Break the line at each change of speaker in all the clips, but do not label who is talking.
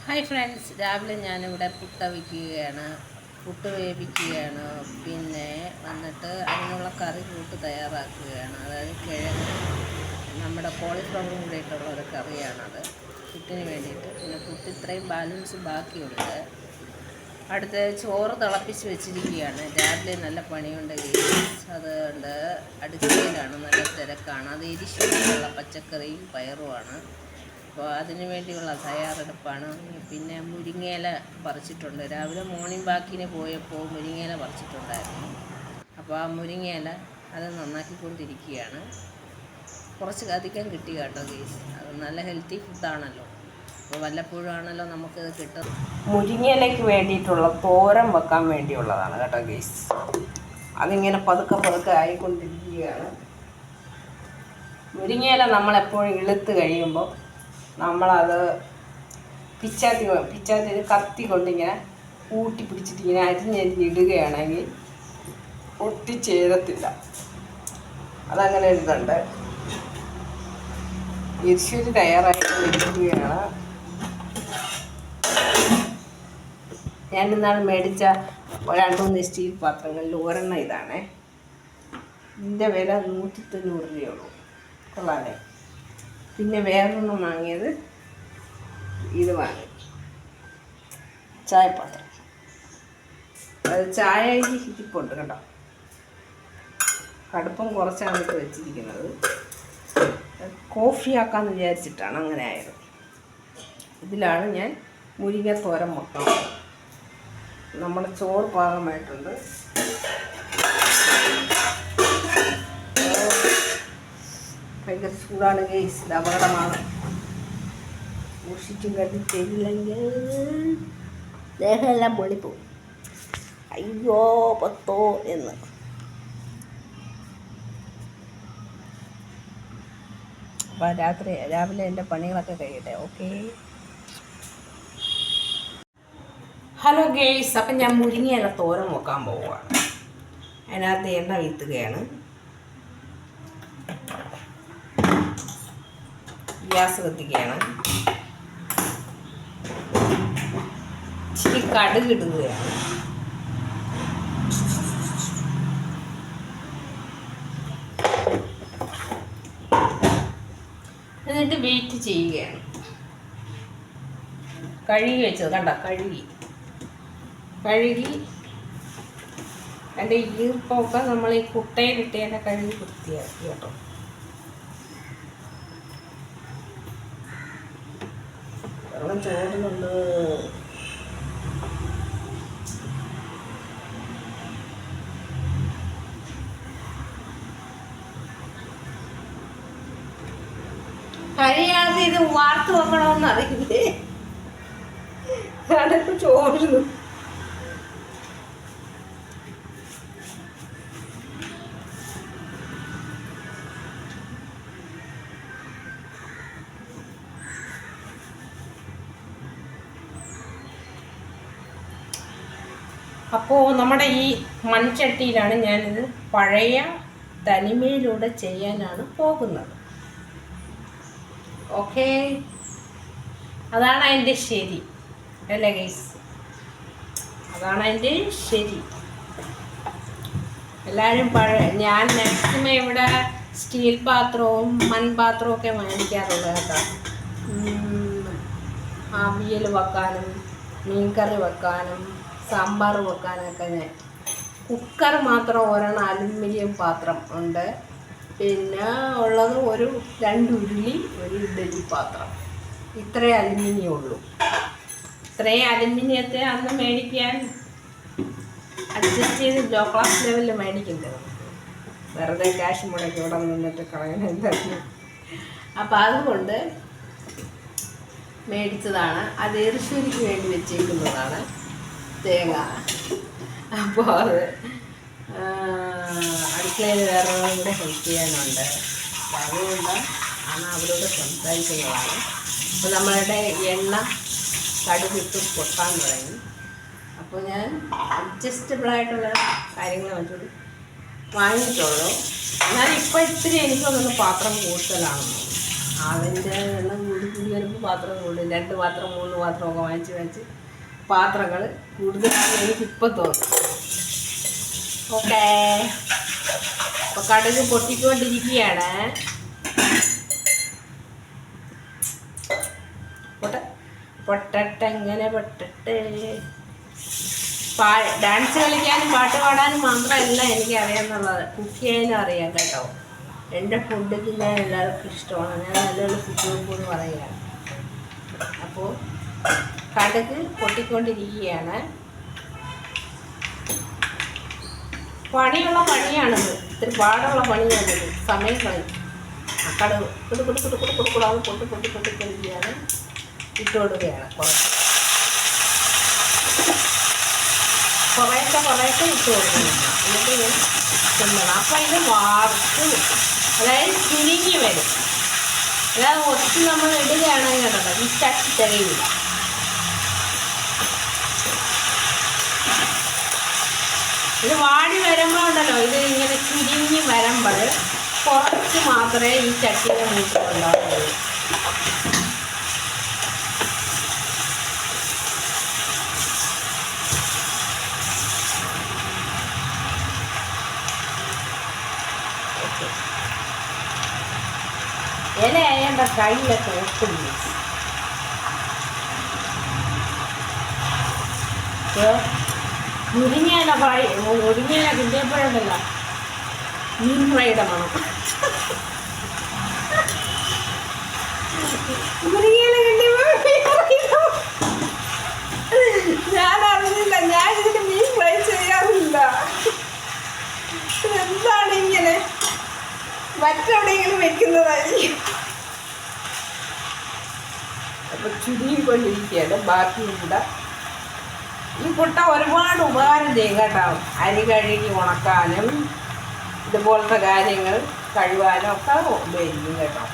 Hi friends, രാവിലെ ഞാനിവിടെ പുട്ട് വേവിക്കുകയാണ്. പിന്നെ വന്നിട്ട് അതിനുള്ള കറി കൂട്ട് തയ്യാറാക്കുകയാണ്. അതായത് കിഴങ്ങ്, നമ്മുടെ കോളിഫ്ലവറും കൂടെ ഇട്ടുള്ള ഒരു കറിയാണത്, പുട്ടിന് വേണ്ടിയിട്ട്. പിന്നെ പുട്ട് ഇത്രയും ബാലൻസ് ബാക്കിയുണ്ട്. അടുത്ത് ചോറ് തിളപ്പിച്ച് വെച്ചിരിക്കുകയാണ്. രാവിലെ നല്ല പണിയുണ്ട് ഗെയ്സ്, അതുകൊണ്ട് അടുക്കളയിലാണ്, നല്ല തിരക്കാണ്. അത് എരിശ്ശേരിക്കുള്ള പച്ചക്കറിയും പയറുമാണ്. അപ്പോൾ അതിന് വേണ്ടിയുള്ള തയ്യാറെടുപ്പാണ്. പിന്നെ മുരിങ്ങയില പറിച്ചിട്ടുണ്ട്. രാവിലെ മോർണിംഗ് വാക്കിന് പോയപ്പോൾ മുരിങ്ങയില പറിച്ചിട്ടുണ്ടായിരുന്നു. അപ്പോൾ ആ മുരിങ്ങയില അത് നന്നാക്കിക്കൊണ്ടിരിക്കുകയാണ്. കുറച്ച് അധികം കിട്ടി കേട്ടോ ഗെയ്സ്. അത് നല്ല ഹെൽത്തി ഫുഡാണല്ലോ. അപ്പോൾ വല്ലപ്പോഴും ആണല്ലോ നമുക്കിത് കിട്ടും. മുരിങ്ങയിലേക്ക് വേണ്ടിയിട്ടുള്ള തോരൻ വെക്കാൻ വേണ്ടിയുള്ളതാണ് കേട്ടോ ഗെയ്സ്. അതിങ്ങനെ പതുക്കെ ആയിക്കൊണ്ടിരിക്കുകയാണ്. മുരിങ്ങയില നമ്മളെപ്പോഴും ഇളുത്ത് കഴിയുമ്പോൾ നമ്മളത് പിച്ചാത്തി കത്തി കൊണ്ടിങ്ങനെ കൂട്ടി പിടിച്ചിട്ടിങ്ങനെ അരിഞ്ഞിടുകയാണെങ്കിൽ ഒട്ടിച്ചേരത്തില്ല. അതങ്ങനെ എഴുതുന്നുണ്ട്. എരിശ്ശേരി തയ്യാറായിക്കൊണ്ടിരിക്കുകയാണ്. ഞാൻ ഇന്നാൾ മേടിച്ച 2-3 സ്റ്റീൽ പാത്രങ്ങളിൽ ഒരെണ്ണം ഇതാണ്. ഇതിൻ്റെ വില 190 രൂപയുള്ളൂ. കൊള്ളാല്ലേ. പിന്നെ വേറൊന്നും വാങ്ങിയത്, ഇത് വാങ്ങി, ചായപാത്രം. അത് ചായ ഇരിപ്പുണ്ട് കേട്ടോ. കടുപ്പം കുറച്ചാണ് ഇത് വെച്ചിരിക്കുന്നത്. കോഫി ആക്കാമെന്ന് വിചാരിച്ചിട്ടാണ് അങ്ങനെ ആയത്. ഇതിലാണ് ഞാൻ മുരിങ്ങ തോരൻ വെക്കണം. നമ്മുടെ ചോറ് പാകമായിട്ടുണ്ട്. ഭയങ്കര ചൂടാണ് ഗെയ്സ്, ഇത് അപകടമാണ്. സൂക്ഷിച്ചും കണ്ടി ചെയ്തില്ലെങ്കിൽ ദേഹമെല്ലാം പൊളിപ്പോവും. അയ്യോ പത്തോ എന്ന്. അപ്പം രാവിലെ എൻ്റെ പണികളൊക്കെ കഴിയട്ടെ. Okay, hello guys. അപ്പം ഞാൻ മുരിങ്ങയില തോരൻ വെക്കാൻ പോവുകയാണ്. അതിനകത്ത് എണ്ണ വീത്തുകയാണ്. ഗ്യാസ് കത്തിക്കുകയാണ്. ഇച്ചിരി കടുക് ഇടുകയാണ്. എന്നിട്ട് വെയിറ്റ് ചെയ്യുകയാണ്. കഴുകി വെച്ചത് കണ്ട, കഴുകി അതിൻ്റെ ഈർപ്പമൊക്കെ നമ്മൾ ഈ കുട്ടയിലിട്ട് തന്നെ കഴുകി വൃത്തിയാക്കി കേട്ടോ. വെള്ളം ചോറുന്നുണ്ട്. കഴിയാതെ ഇത് വാർത്ത് വെക്കണമെന്ന് അറിയില്ലേ. അതൊക്കെ ചോറുന്നു. അപ്പോൾ നമ്മുടെ ഈ മൺചട്ടിയിലാണ് ഞാനിത് പഴയ തനിമയിലൂടെ ചെയ്യാനാണ് പോകുന്നത്. ഓക്കെ, അതാണ് അതിൻ്റെ ശരി അല്ലേ ഗൈസ്? അതാണ് അതിൻ്റെ ശരി. എല്ലാവരും ഞാൻ മാക്സിമം ഇവിടെ സ്റ്റീൽ പാത്രവും മൺപാത്രവും ഒക്കെ മേടിക്കാറുള്ളത് കേട്ടോ. അവിയൽ വെക്കാനും മീൻകറി വെക്കാനും സാമ്പാർ വെക്കാനൊക്കെ ഞാൻ കുക്കർ മാത്രം ഒരെണ്ണം അലുമിനിയം പാത്രം ഉണ്ട്. പിന്നെ ഉള്ളത് 2 ഉരുളി, 1 ഇഡ്ഡലി പാത്രം. ഇത്രയും അലുമിനിയം ഉള്ളൂ. ഇത്രയും അലുമിനിയത്തെ അന്ന് മേടിക്കാൻ അഡ്ജസ്റ്റ് ചെയ്ത് ലോ ക്ലാസ് ലെവലിൽ മേടിക്കുന്നത്. വെറുതെ ക്യാഷ് മുടക്കി ഇവിടെ നിന്നിട്ട് കളയണം എന്തായാലും. അപ്പം അതുകൊണ്ട് മേടിച്ചതാണ്. അത് എരിശ്ശേരിക്ക് വേണ്ടി വെച്ചേക്കുന്നതാണ് തേങ്ങ. അപ്പോൾ അത് അടുക്കളയിൽ വേറെ കൂടെ ഹെൽപ്പ് ചെയ്യാനുണ്ട്. അപ്പോൾ അതുകൊണ്ട് അവരോട് സംസാരിക്കുന്നതാണ്. അപ്പോൾ നമ്മളുടെ എണ്ണ കടുകിട്ട് പൊട്ടാൻ തുടങ്ങി. അപ്പോൾ ഞാൻ അഡ്ജസ്റ്റബിളായിട്ടുള്ള കാര്യങ്ങൾ മറ്റൊരു വാങ്ങിയിട്ടുള്ളൂ. എന്നാൽ ഇപ്പോൾ ഇത്തിരി എനിക്ക് തോന്നുന്നു പാത്രം കൂടുതലാണെന്ന്. അതിൻ്റെ എണ്ണം കൂടി വരുമ്പോൾ പാത്രം കൂടും. 2 പാത്രം 3 പാത്രമൊക്കെ വാങ്ങിച്ച് പാത്രങ്ങൾ കൂടുതലാണ് എനിക്കിപ്പോൾ തോന്നുന്നു. ഓക്കേ, അപ്പോൾ കടുക് പൊട്ടിക്കൊണ്ടിരിക്കുകയാണ്. പൊട്ടട്ടെ, ഇങ്ങനെ പൊട്ടട്ടെ. ഡാൻസ് കളിക്കാനും പാട്ട് പാടാനും മാത്രമല്ല എനിക്ക് അറിയാമെന്നുള്ളത്, കുക്ക് ചെയ്യാനും അറിയാം കേട്ടോ. എൻ്റെ ഫുഡൊക്കെ ഞാൻ എല്ലാവർക്കും ഇഷ്ടമാണ്. ഞാൻ നല്ലൊരു ഫുഡ് വെക്കുമെന്ന് പറയുകയാണ്. അപ്പോൾ കടുക് പൊട്ടിക്കൊണ്ടിരിക്കുകയാണ്. പണിയാണിത്, ഇത്തിരി പാടുള്ള പണിയാണിത്, സമയം കളയും. കടുക് കൊടുക്കൂടാതെ പൊട്ടിക്കൊണ്ടിരിക്കുകയാണ്. ഇട്ടുകൊടുക്കുകയാണ് കുറേശ്ശെ ഇട്ട് കൊടുക്കുന്നില്ല. എന്നിട്ട് ഞാൻ തിന്നണം. അപ്പം ഇത് വാർത്ത്, അതായത് ചുരുങ്ങി വരും. അതായത് ഒത്തിരി നമ്മൾ ഇടുകയാണെങ്കിൽ കേട്ടോ ഈ ചട്ടി തികയില്ല. ഇത് വാടി വരുമ്പോൾ ഉണ്ടല്ലോ, ഇത് ഇങ്ങനെ ചുരുങ്ങി വരുമ്പോൾ കുറച്ച് മാത്രമേ ഈ ചട്ടിയുടെ മൂട്ട് ഉണ്ടാവുള്ളൂ. ഇലയായണ്ട കയ്യിലൊക്കെ ഒട്ടില്ല. മുരിങ്ങയില കിട്ടിയപ്പോഴുണ്ടല്ലോ മീൻ ഫ്രൈയുടെ മണം. മുരിങ്ങയില കിട്ടിയപ്പോ ഞാൻ അറിഞ്ഞില്ല. ഞാൻ ഇതിന് മീൻ ഫ്രൈ ചെയ്യാറില്ല. എന്താണ് ഇങ്ങനെ മറ്റെവിടെയെങ്കിലും വെക്കുന്നതായിരിക്കും. അപ്പൊ ചുരുങ്ങിക്കൊണ്ടിരിക്കുകയാണ്. ബാക്കിയും കൂടെ ഈ പുട്ട ഒരുപാട് ഉപകാരം ചെയ്യും കേട്ടോ. അരി കഴുകി ഉണക്കാനും ഇതുപോലത്തെ കാര്യങ്ങൾ കഴുകാനും ഒക്കെ ഉപയോഗിക്കും കേട്ടോ.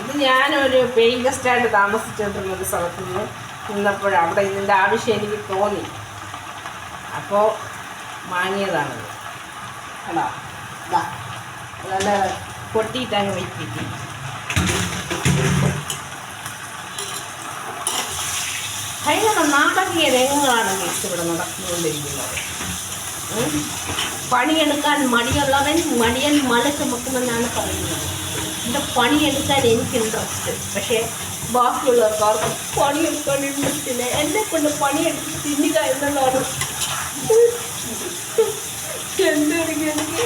ഇത് ഞാനൊരു പേയിങ് ഗസ്റ്റായിട്ട് താമസിച്ചുകൊണ്ടിരുന്നൊരു സ്ഥലത്ത് നിന്ന് നിന്നപ്പോൾ അവിടെ ഇതിൻ്റെ ആവശ്യം എനിക്ക് തോന്നി. അപ്പോൾ വാങ്ങിയതാണത്. കേട്ടോ, ഇതാ നല്ല പൊട്ടിയിട്ടങ്ങ് വെച്ചിട്ട് ഭയങ്കര നാടകീയ രംഗങ്ങളാണ് ഇവിടെ നടന്നുകൊണ്ടിരിക്കുന്നത്. പണിയെടുക്കാൻ മടിയുള്ളവൻ മടിയൻ മല ചുമക്കുമെന്നാണ് പറയുന്നത്. എൻ്റെ പണിയെടുക്കാൻ എനിക്ക് ഇൻട്രസ്റ്റ്, പക്ഷേ ബാക്കിയുള്ളവർക്ക് ആർക്കും പണിയെടുക്കാൻ ഇൻട്രസ്റ്റ് ഇല്ല. എന്നെ കൊണ്ട് പണിയെടുത്ത് തിന്നുക എന്നുള്ളതാണ്. എന്തെനിക്ക്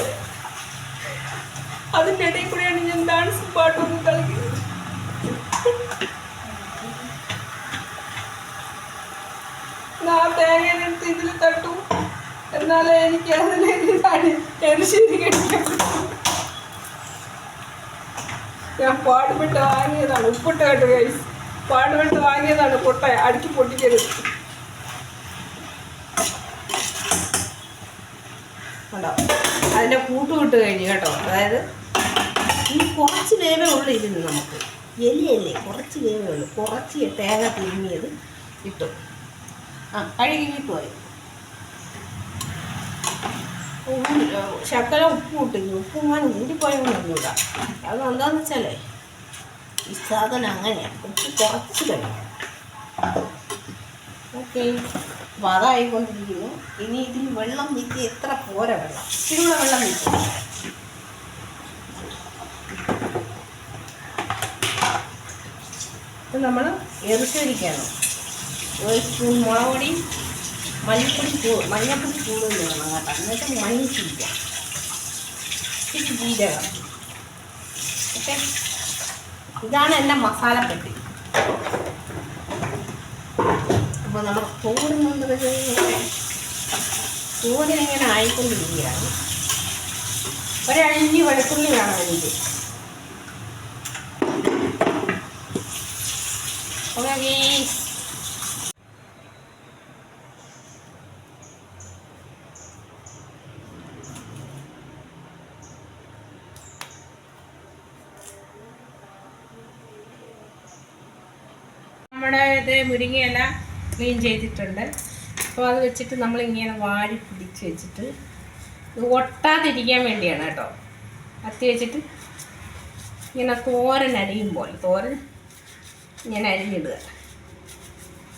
അതിൻ്റെ ഇടയിൽ കൂടെയാണ് ഞാൻ ഡാൻസും പാട്ടൊന്നും കളിക്കുന്നത്. തേങ്ങയെടുത്ത് ഇതിൽ തട്ടു, എന്നാലേ എനിക്ക് എരിശ്ശേരി കഴിക്കാൻ. ഞാൻ പാടുപെട്ട് വാങ്ങിയതാണ്, ഉപ്പിട്ട് കേട്ട് കഴിച്ച് പാടുപെട്ട് വാങ്ങിയതാണ്. അടുക്കി പൊട്ടിക്കരുത് കേട്ടോ. അതിൻ്റെ കൂട്ടുവിട്ട് കഴിഞ്ഞു കേട്ടോ. അതായത് ഈ കുറച്ച് വേവേ ഉള്ളൂ ഇതിന്. നമുക്ക് എലിയല്ലേ, കുറച്ച് വേവേ ഉള്ളൂ. കുറച്ച് തേങ്ങ തിരിഞ്ഞത് ഇട്ടു. കഴുകി പോയി. ശക്കല ഉപ്പ് കൂട്ടിഞ്ഞു. ഉപ്പുമാനും കൂടിപ്പോയെന്ന് പറഞ്ഞൂടാ. അത് എന്താണെന്ന് വെച്ചാലേ ഈ സാധനം അങ്ങനെയാണ്, ഉപ്പ് കുറച്ച് കഴിയും. ഓക്കെ, അപ്പോൾ അതായിക്കൊണ്ടിരിക്കുന്നു. ഇനി ഇതിൽ വെള്ളം വീത്തി എത്ര പോരാ വെള്ളം, ഇതിലൂടെ വെള്ളം വീത്തി. ഇത് നമ്മൾ എറിശ്ശേരിക്കാണ്. 1 സ്പൂൺ മുളക് പൊടി, മഞ്ഞപ്പൊടി കൂടുതൽ വേണം കേട്ടോ. എന്നിട്ട് മഞ്ഞിച്ചില്ല, ഇച്ചിരി ജീരകം. ഓക്കെ, ഇതാണ് എൻ്റെ മസാലപ്പെട്ടി. അപ്പോൾ നമ്മൾ തോരനിങ്ങനെ ആയിക്കൊണ്ടിരിക്കുകയാണ്. ഒരഴിഞ്ഞ് വെളുത്തുള്ളി വേണം എനിക്ക്. ഓക്കെ, നമ്മുടെ ഇത് മുരിങ്ങയില ക്ലീൻ ചെയ്തിട്ടുണ്ട്. അപ്പോൾ അത് വെച്ചിട്ട് നമ്മളിങ്ങനെ വാരി പിടിച്ച് വെച്ചിട്ട് ഇത് ഒട്ടാതിരിക്കാൻ വേണ്ടിയാണ് കേട്ടോ. കത്തി വെച്ചിട്ട് ഇങ്ങനെ തോരൻ അരിയുമ്പോൾ തോരൻ ഇങ്ങനെ അരിഞ്ഞിടുക.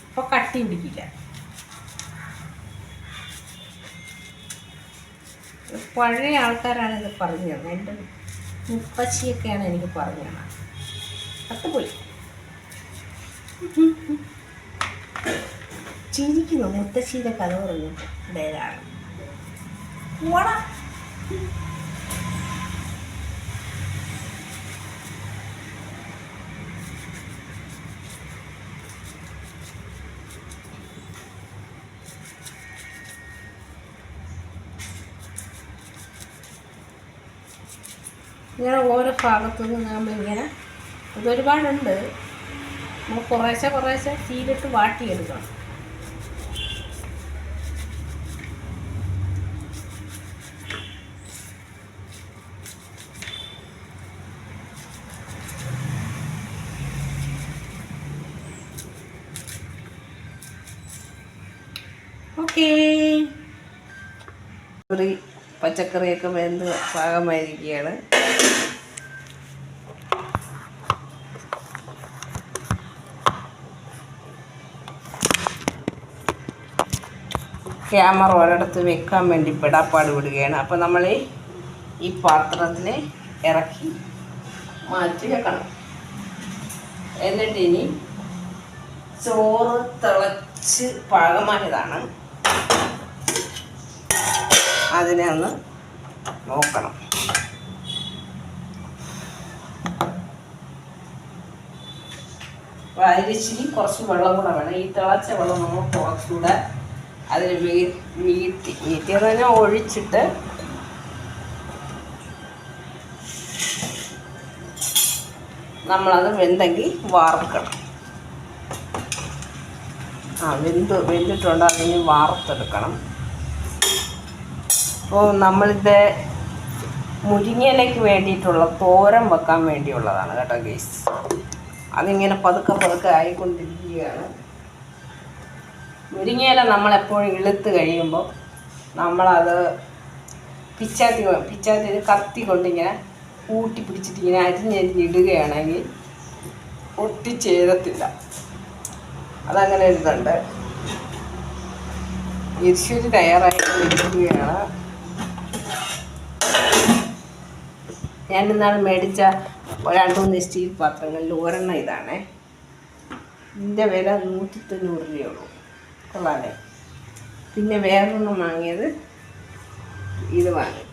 അപ്പോൾ കട്ടി പിടിക്കില്ല. പഴയ ആൾക്കാരാണ് ഇത് പറഞ്ഞു തന്നത്. എൻ്റെ മുപ്പച്ചിയൊക്കെയാണ് എനിക്ക് പറഞ്ഞു തന്നത്. കത്തുപോയി ചിരിക്കുന്നു. മുത്തശ്ശിയുടെ കഥ പറഞ്ഞു ഡയലാണ്. ഓടാ ഇങ്ങനെ ഓരോ ഭാഗത്തു നിന്ന് നമ്മളിങ്ങനെ ഇതൊരുപാടുണ്ട്. നമ്മൾ കുറേശ്ശെ തീയിലിട്ട് വാട്ടിയെടുക്കണം. ഓക്കേ, പച്ചക്കറിയൊക്കെ വെന്ത് പാകമായിരിക്കുകയാണ്. ക്യാമറ ഒരിടത്ത് വെക്കാൻ വേണ്ടി പെടാപ്പാട് വിടുകയാണ്. അപ്പോൾ നമ്മൾ ഈ പാത്രത്തിൽ ഇറക്കി മാറ്റി വെക്കണം. എന്നിട്ട് ഇനി ചോറ് തിളച്ച് പാകമായതാണ്, അതിനെ ഒന്ന് നോക്കണം. അപ്പോൾ അതിലിച്ചിരി കുറച്ച് വെള്ളം കൂടെ വേണം. ഈ തിളച്ച വെള്ളം നമ്മൾ കുറച്ചുകൂടെ അതിൽ വീട്ടിയെന്ന് പറഞ്ഞാൽ ഒഴിച്ചിട്ട് നമ്മളത് വെന്തെങ്കിൽ വാർക്കണം. വെന്തിട്ടുണ്ട്, അതിന് വാർത്തെടുക്കണം. അപ്പോൾ നമ്മളിത് മുരിങ്ങയിലേക്ക് വേണ്ടിയിട്ടുള്ള തോരൻ വെക്കാൻ വേണ്ടിയുള്ളതാണ് കേട്ടോ ഗൈസ്. അതിങ്ങനെ പതുക്കെ ആയിക്കൊണ്ടിരിക്കുകയാണ്. മുരിങ്ങയില നമ്മളെപ്പോഴും ഇളുത്ത് കഴിയുമ്പോൾ നമ്മളത് പിച്ചാത്തി കത്തി കൊണ്ടിങ്ങനെ കൂട്ടി പിടിച്ചിട്ട് ഇങ്ങനെ അരിഞ്ഞിടുകയാണെങ്കിൽ ഒട്ടിച്ചേരത്തില്ല. അതങ്ങനെ ഇതുണ്ട്. എരിശ്ശേരി തയ്യാറായിട്ട് ഇരിക്കുകയാണ്. ഞാൻ ഇന്നാൾ മേടിച്ച 2-3 സ്റ്റീൽ പാത്രങ്ങളിൽ ഒരെണ്ണം ഇതാണ്. ഇതിൻ്റെ വില 190 രൂപയുള്ളൂ. കൊള്ളാല്ലേ. പിന്നെ വേറൊന്നും വാങ്ങിയത് ഇത് വാങ്ങി,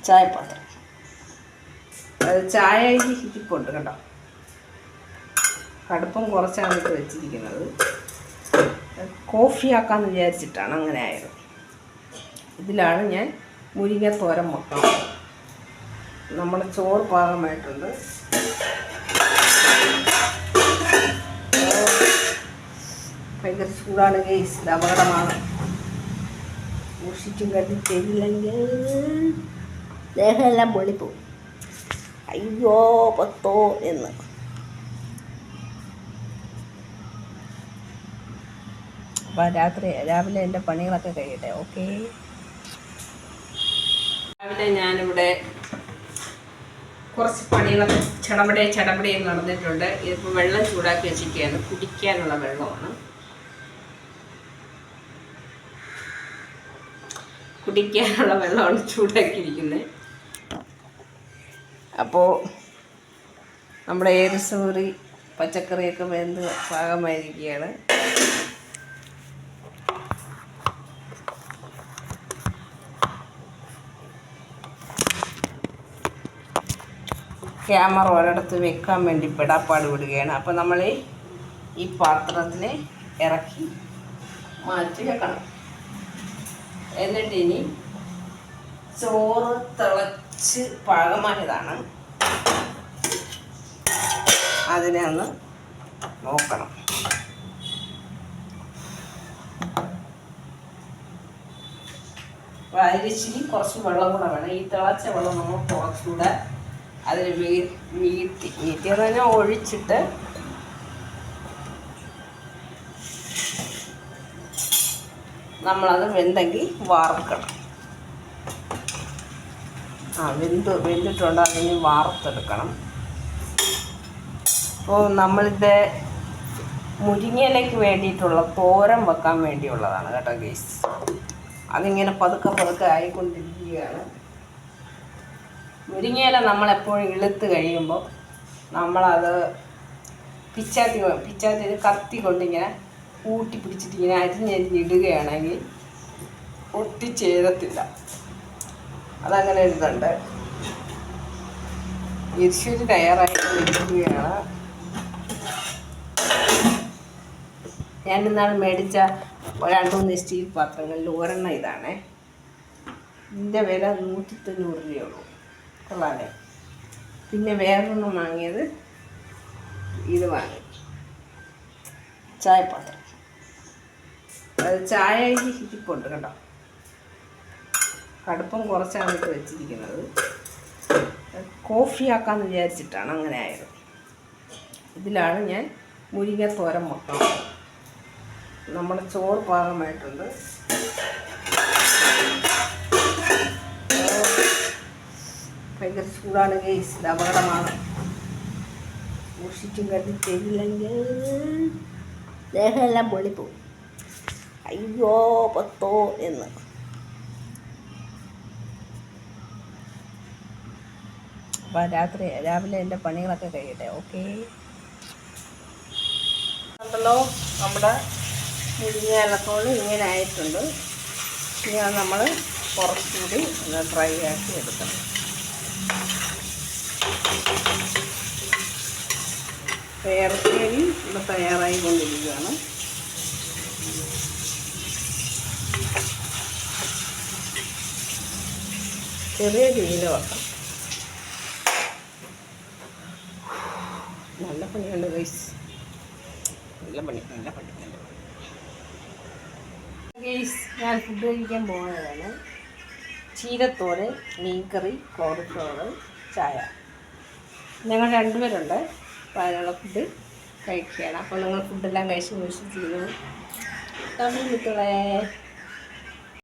ചായപാത്രം. അത് ചായ ഇരിപ്പുണ്ട് കേട്ടോ. കടുപ്പം കുറച്ചാണ് ഇത് വെച്ചിരിക്കുന്നത്. കോഫി ആക്കാമെന്ന് വിചാരിച്ചിട്ടാണ് അങ്ങനെ ആയത്. ഇതിലാണ് ഞാൻ മുരിങ്ങത്തോരൻ വെക്കണം. നമ്മുടെ ചോറ് പാകമായിട്ടുണ്ട്. ഭയങ്കര ചൂടാണ് ഗൈസ്, ഇത് അപകടമാണ്. സൂക്ഷിച്ചും കണ്ടിട്ടില്ലെങ്കിൽ ദേഹമെല്ലാം പൊള്ളിപ്പോവും. അയ്യോ പത്തോ എന്ന്. അപ്പോൾ രാവിലെ എൻ്റെ പണികളൊക്കെ കഴിയട്ടെ. ഓക്കെ, രാവിലെ ഞാനിവിടെ കുറച്ച് പണികളൊക്കെ ചടപടയും നടന്നിട്ടുണ്ട്. ഇതിപ്പോൾ വെള്ളം ചൂടാക്കി വെച്ചിരിക്കുകയാണ്. കുടിക്കാനുള്ള വെള്ളമാണ്. ചൂടാക്കിയിരിക്കുന്നത്. അപ്പോൾ നമ്മുടെ ഏരിസൂറി പച്ചക്കറിയൊക്കെ വെന്ത് പാകമായിരിക്കുകയാണ്. ക്യാമറ ഒരിടത്ത് വെക്കാൻ വേണ്ടി പെടാപ്പാട് വിടുകയാണ്. അപ്പോൾ നമ്മൾ ഈ പാത്രത്തിൽ ഇറക്കി മാറ്റി വെക്കണം. എന്നിട്ട് ഇനി ചോറ് തിളച്ച് പാകമായതാണ്, അതിനെ ഒന്ന് നോക്കണം. അപ്പോൾ അതിലിച്ചിരി കുറച്ച് വെള്ളം കൂടെ വേണം. ഈ തിളച്ച വെള്ളം നമ്മൾ കുറച്ചുകൂടെ അതിൽ വീട്ടിയെന്ന് പറഞ്ഞാൽ ഒഴിച്ചിട്ട് നമ്മളത് വെന്തെങ്കിൽ വാർക്കണം. വെന്തിട്ടുണ്ട്. അതിന് വാർത്തെടുക്കണം. അപ്പോൾ നമ്മളിത് മുരിങ്ങയിലേക്ക് വേണ്ടിയിട്ടുള്ള തോരൻ വെക്കാൻ വേണ്ടിയുള്ളതാണ് കേട്ടോ ഗൈസ്. അതിങ്ങനെ പതുക്കെ ആയിക്കൊണ്ടിരിക്കുകയാണ്. മുരിങ്ങയില നമ്മളെപ്പോഴും ഇളുത്ത് കഴിയുമ്പോൾ നമ്മളത് പിച്ചാത്തി കത്തി കൊണ്ടിങ്ങനെ കൂട്ടി പിടിച്ചിട്ടിങ്ങനെ അരിഞ്ഞിടുകയാണെങ്കിൽ ഒട്ടിച്ചേരത്തില്ല. അതങ്ങനെ എഴുതുന്നുണ്ട്. എരിശ്ശേരി തയ്യാറായിക്കൊണ്ടിരിക്കുകയാണ്. ഞാനിന്നാൾ മേടിച്ച 2-3 സ്റ്റീൽ പാത്രങ്ങളിൽ ഒരെണ്ണം ഇതാണേ. ഇതിൻ്റെ വില 190 രൂപയുള്ളൂ. കൊള്ളാല്ലേ. പിന്നെ വേറൊന്നും വാങ്ങിയത് ഇത് വാങ്ങി, ചായപാത്രം. അത് ചായ ഇരിപ്പുണ്ട് കേട്ടോ. കടുപ്പം കുറച്ചാണ് ഇട്ട് വെച്ചിരിക്കുന്നത്. കോഫി ആക്കാമെന്ന് വിചാരിച്ചിട്ടാണ് അങ്ങനെ ആയത്. ഇതിലാണ് ഞാൻ മുരിങ്ങത്തോരൻ വെക്കണം. നമ്മുടെ ചോറ് പാകമായിട്ടുണ്ട്. ഭയങ്കര ചൂടാണ് ഗൈസ്. ഇത് അപകടമാണ്. സൂക്ഷിച്ചും കരുതി ചെയ്തില്ലെങ്കിൽ ദേഹമെല്ലാം പൊള്ളിപ്പോവും. അയ്യോ പത്തോ എന്ന്. അപ്പോൾ രാവിലെ എൻ്റെ പണികളൊക്കെ കഴിയട്ടെ. ഓക്കെ. ഉണ്ടല്ലോ നമ്മുടെ മുരിങ്ങയിലത്തോട് ഇങ്ങനെ ആയിട്ടുണ്ട്. ഇനി അത് നമ്മൾ കുറച്ചുകൂടി ഒന്ന് ഡ്രൈ ആക്കി എടുക്കണം. ഇറച്ചിയും ഇവിടെ തയ്യാറായിക്കൊണ്ടിരിക്കുകയാണ്. ചെറിയ തീയില വെക്കാം. നല്ല പണിയുണ്ട് ഗൈസ്. നല്ല പണി ഗൈസ്. ഞാൻ ഫുഡ് കഴിക്കാൻ പോകുന്നതാണ്. ചീരത്തോരൻ, മീൻകറി, കോളിഫ്ലവർ, ചായ. ഞങ്ങൾ 2 പേരുണ്ട്. അപ്പോൾ അതിനുള്ള ഫുഡ് കഴിക്കുകയാണ്. അപ്പോൾ നിങ്ങൾ ഫുഡെല്ലാം കഴിച്ച് വിശ്വസിക്കുന്നു. തമ്മിൽ